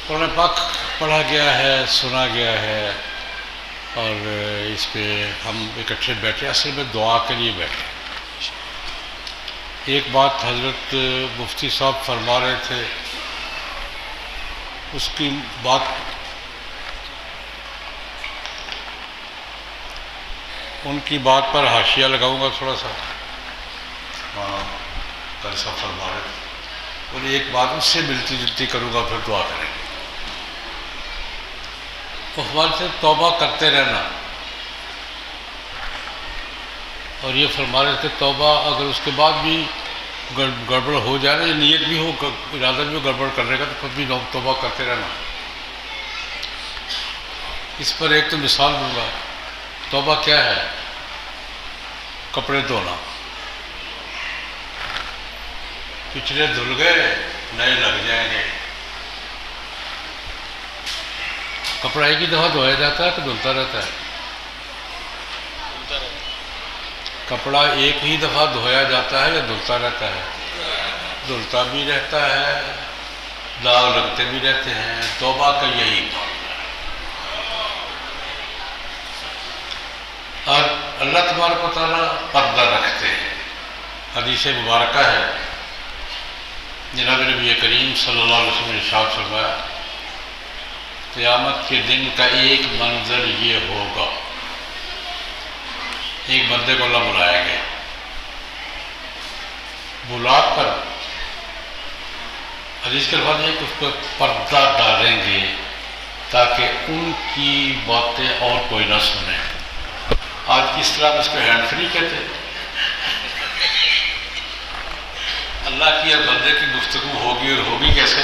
قرآن پاک پڑھا گیا ہے، سنا گیا ہے، اور اس پہ ہم اکٹھے بیٹھے، اصل میں دعا کے لیے بیٹھے۔ ایک بات حضرت مفتی صاحب فرما رہے تھے، اس کی بات ان کی بات پر حاشیہ لگاؤں گا تھوڑا سا۔ کل صاحب فرما رہے تھے، اور ایک بات اس سے ملتی جلتی کروں گا، پھر دعا کریں گے۔ اس بات سے توبہ کرتے رہنا، اور یہ فرما رہے تھے توبہ اگر اس کے بعد بھی گڑبڑ ہو جائے نا، نیت بھی ہو، ارادہ بھی ہو گڑبڑ کرنے کا، تو پھر بھی توبہ کرتے رہنا۔ اس پر ایک تو مثال دوں گا۔ توبہ کیا ہے؟ کپڑے دھونا، پچھلے دھل گئے نئے لگ جائیں گے۔ کپڑا ایک ہی دفعہ دھویا جاتا ہے کہ دھلتا رہتا ہے؟ کپڑا ایک ہی دفعہ دھویا جاتا ہے یا دھلتا رہتا ہے؟ دھلتا بھی رہتا ہے، داغ لگتے بھی رہتے ہیں۔ توبہ کا یہی کام ہے۔ اور اللہ تبارک و تعالیٰ پردہ رکھتے ہیں۔ حدیث مبارکہ ہے، جناب نبی کریم صلی اللہ علیہ وسلم نے ارشاد فرمایا، قیامت کے دن کا ایک منظر یہ ہوگا، ایک بندے کو اللہ بلائیں گے، بلا کر حدیث کے الفاظ یہ کہ اس پر پردہ ڈالیں گے تاکہ ان کی باتیں اور کوئی نہ سنے۔ آج کی اصطلاح اس کو ہینڈ فری کہتے ہیں۔ اللہ کی اور بندے کی گفتگو ہوگی، اور ہوگی کیسے؟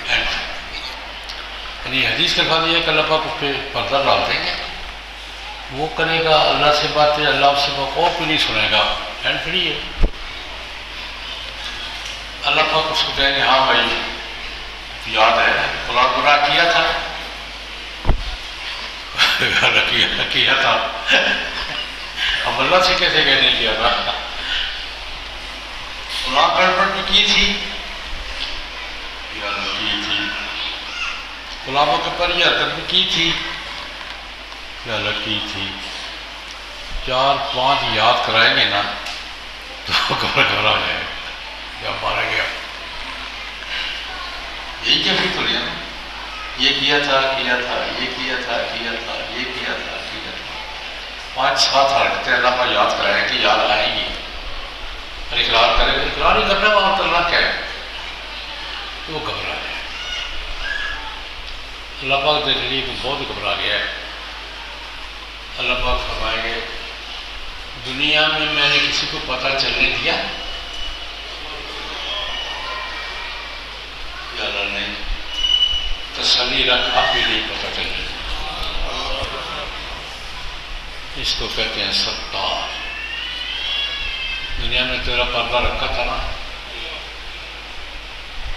Hand free. یعنی حدیث کے الفاظ یہ ہے کہ اللہ پاک اس پہ پردہ ڈال دیں گے، وہ کرے گا اللہ سے باتیں، اللہ اس سے بات اور کوئی نہیں سنے گا، ہینڈ فری ہے۔ اللہ پاک اس کو کہیں گے ہاں بھائی یاد ہے فلاں گناہ کیا تھا، کیا تھا، اب اللہ سے کیسے کہ نہیں کیا تھا؟ فلاں گڑبڑ بھی کی تھی، یا اللہ کی تھی، فلاں موقع پر یہ حرکت بھی کی تھی، یا اللہ کی تھی۔ 4-5 یاد کرائیں گے نا تو گھبرا جائے گا، یا مارا گیا۔ یہی کیفیت ہو رہی ہے نا، یہ کیا تھا، کیا تھا، یہ کیا تھا، کیا تھا، یہ کیا تھا، کیا تھا۔ 5-7 حرکتیں اللہ پر یاد کرائیں کہ یاد آئیں گی، اور اقرار کرے گا، اقرار ہی کرنا وہاں کرنا کیا ہے، تو وہ گھبرا جائے۔ اللہ پاک دیکھ لیے کہ بہت گھبرا گیا ہے۔ اللہ پاک فرمائیں گے دنیا میں نے کسی کو پتہ چلنے دیا؟ یا اللہ نہیں، تسلی رکھ، آپ ہی نہیں پتہ چلنے دیا۔ اس کو کہتے ہیں ستار۔ دنیا میں تیرا پردہ رکھا تھا نا،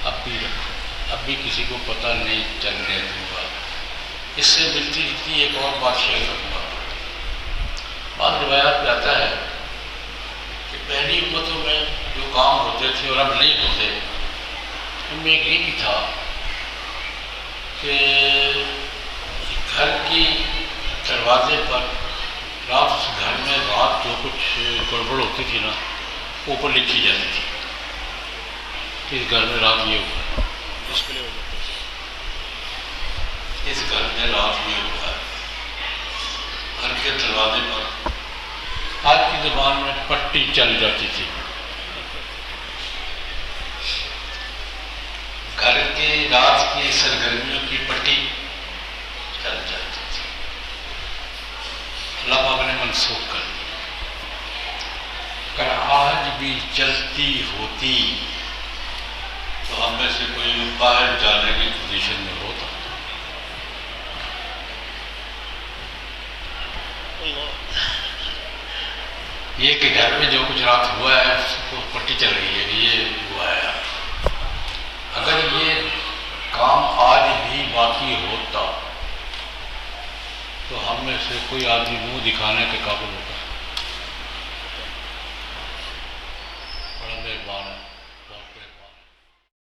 اب بھی رکھو، اب بھی کسی کو پتہ نہیں چلنے دوں گا۔ اس سے ملتی جلتی ایک اور بات شیئر کروں گا۔ بعض روایات میں آتا ہے کہ پہلی امتوں میں جو کام ہوتے تھے اور اب نہیں ہوتے، ان میں ایک یہ بھی تھا کہ گھر کی دروازے پر رات، اس گھر میں رات جو کچھ گڑبڑ ہوتی تھی نا، اوپر لکھی جاتی تھی کہ اس گھر میں رات یہ ہوا، اس گھر میں رات یہ ہوا۔ گھر کے دروازے پر آج کی زبان میں پٹی چل جاتی تھی، گھر کے رات کی سرگرمیوں کی پٹی چل جاتی تھی۔ اللہ پاک نے منسوخ کر دی۔ اگر آج بھی چلتی ہوتی تو ہم میں سے کوئی باہر جانے کی پوزیشن میں ہوتا۔ یہ کہ گھر میں جو کچھ رات ہوا ہے اس کو پٹی چل رہی ہے کہ یہ ہوا ہے۔ اگر یہ کام آج بھی باقی ہوتا تو ہم میں سے کوئی آدمی منہ دکھانے کے قابل ہوتا۔ بڑا مہربان ہے۔